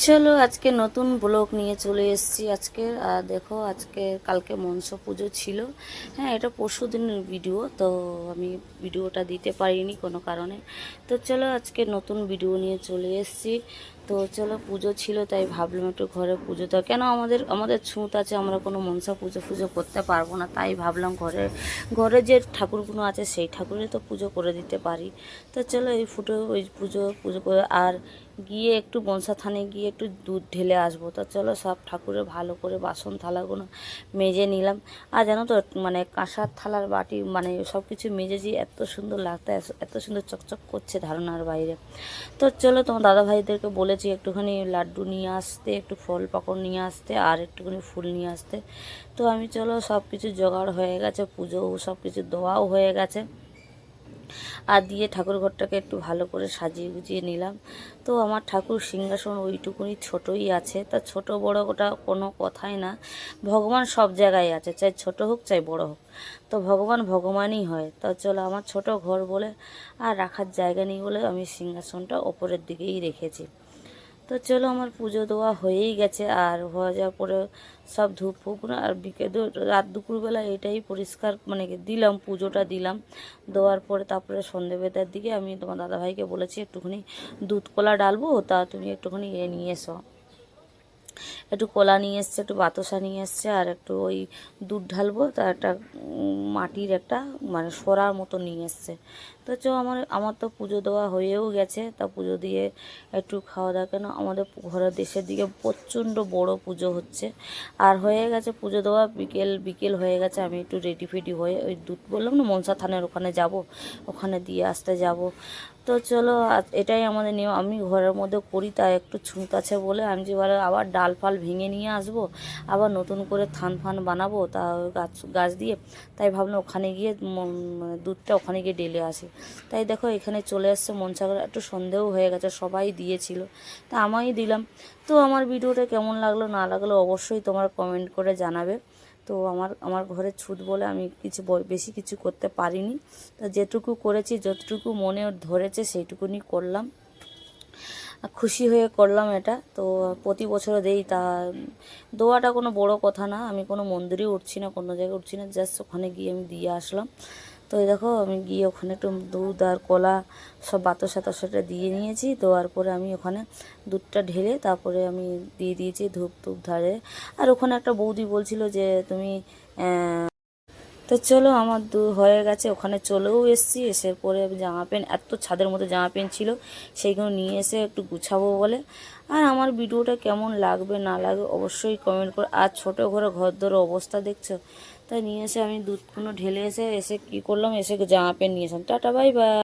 চলো আজকে নতুন ব্লগ নিয়ে চলে এসেছি আজকে। দেখো আজকে কালকে মনসা পুজো ছিল। হ্যাঁ, এটা পরশু দিনের ভিডিও, তো আমি ভিডিওটা দিতে পারিনি কোনো কারণে। তো চলো আজকে নতুন ভিডিও নিয়ে চলে এসেছি। তো চলো পুজো ছিল তাই ভাবলাম একটু ঘরে পুজো দাও, কেন আমাদের আমাদের ছুঁত আছে, আমরা কোনো মনসা পুজো পুজো করতে পারবো না, তাই ভাবলাম ঘরে ঘরে যে ঠাকুরগুলো আছে সেই ঠাকুরের তো পুজো করে দিতে পারি। তো চলো এই ওই পুজো পুজো করে আর গিয়ে একটু মনসা থানে গিয়ে একটু দুধ ঢেলে আসবো। তা চলো সব ঠাকুরের ভালো করে বাসন থালাগুলো মেজে নিলাম। আর জানো তো মানে কাঁসার থালার বাটি মানে সব কিছু মেজেছি, এত সুন্দর লাগতে, এত সুন্দর চকচক করছে ধারণার বাইরে। তো চলো তোমার দাদা ভাইদেরকে বলেছি একটুখানি লাড্ডু নিয়ে আসতে, একটু ফল পাকড় নিয়ে আসতে আর একটুখানি ফুল নিয়ে আসতে। তো আমি চলো সব কিছু জোগাড় হয়ে গেছে, পুজো সব কিছু দেওয়াও হয়ে গেছে। আর দিয়ে ঠাকুর ঘরটাকে একটু ভালো করে সাজিয়ে গুজিয়ে নিলাম। তো আমার ঠাকুর সিংহাসন ওইটুকুনি ছোটই আছে, তা ছোট বড় ওটা কোনো কথাই না। ভগবান সব জায়গায় আছে, চাই ছোট হোক চাই বড় হোক, তো ভগবান ভগবানই হয়। তা চলো আমার ছোট ঘর বলে আর রাখার জায়গা নেই বলে আমি সিংহাসনটা ওপরের দিকেই রেখেছি। তো চলো আমার পুজো দেওয়া হয়েই গেছে, আর হয়ে যাওয়ার পরে সব ধূপ ফুপ আর রাত দুপুরবেলা এটাই পরিষ্কার মানে দিলাম, পুজোটা দিলাম। দেওয়ার পরে তারপরে সন্ধেবেলার দিকে আমি তোমার দাদাভাইকে বলেছি একটুখানি দুধ কলা ডালবো, তা তুমি একটুখানি নিয়ে এসো। একটু কলা নিয়ে এসছে, একটু বাতাসা নিয়ে এসছে, আর একটু ওই দুধ ঢালবো, তা একটা মাটির একটা মানে সরার মতো নিয়ে এসছে। তো আমার আমার তো পুজো দেওয়া হয়েও গেছে, তা পুজো দিয়ে একটু খাওয়া দাওয়া, কেন আমাদের ঘরের দেশের দিকে প্রচণ্ড বড় পুজো হচ্ছে। আর হয়ে গেছে পুজো দেওয়া, বিকেল বিকেল হয়ে গেছে, আমি একটু রেডি ফেডি হয়ে ওই দুধ বললাম না মনসা থানের ওখানে যাব, ওখানে দিয়ে আসতে যাব। তো চলো এটাই আমাদের নিয়ম, আমি ঘরের মধ্যে করি, তাই একটু ছুঁত আছে বলে আমি যে আবার ডাল ফাল ভেঙে নিয়ে আসবো, আবার নতুন করে থান ফান বানাবো, তা গাছ গাছ দিয়ে, তাই ভাবলাম ওখানে গিয়ে মানে দুধটা ওখানে গিয়ে ঢেলে আসি। তাই দেখো এখানে চলে আসছে মনসাগর, একটু সন্দেহ হয়ে গেছে, সবাই দিয়েছিল তা আমি দিলাম। তো আমার ভিডিওটা কেমন লাগলো না লাগলো অবশ্যই তোমরা কমেন্ট করে জানাবে। তো আমার ঘরে ছুত বলে আমি কিছু বেশি কিছু করতে পারিনি, তো যেটুকু করেছি যতটুকু মনে ধরেছে সেইটুকুনি করলাম, খুশি হয়ে করলাম এটা। তো প্রতি বছর দেই, তা দোয়াটা কোনো বড় কথা না, আমি কোনো মন্দিরেও উঠছি না, কোনো জায়গায় উঠছি না, জাস্ট ওখানে গিয়ে আমি দিয়ে আসলাম। তো এই দেখো আমি গিয়ে ওখানে একটু দুধ আর কলা সব বাতাসা টাতাসাটা দিয়ে নিয়েছি, দেওয়ার পরে আমি ওখানে দুধটা ঢেলে তারপরে আমি দিয়ে দিয়েছি ধূপ ধূপ ধারে। আর ওখানে একটা বৌদি বলছিল যে তুমি তো চলো আমার হয়ে গেছে, ওখানে চলেও এসেছি, এসে পরে জামা প্যান্ট এত ছাদের মতো জামা প্যান্ট ছিল সেইগুলো নিয়ে এসে একটু গুছাবো বলে। আর আমার ভিডিওটা কেমন লাগবে না লাগবে অবশ্যই কমেন্ট করে। আর ছোটো ঘরে ঘর ধরে অবস্থা দেখছো, তাই নিয়ে এসে আমি দুধগুলো ঢেলে এসে এসে কী করলাম, এসে জামা প্যান্ট নিয়ে এসলাম। Tata bye bye.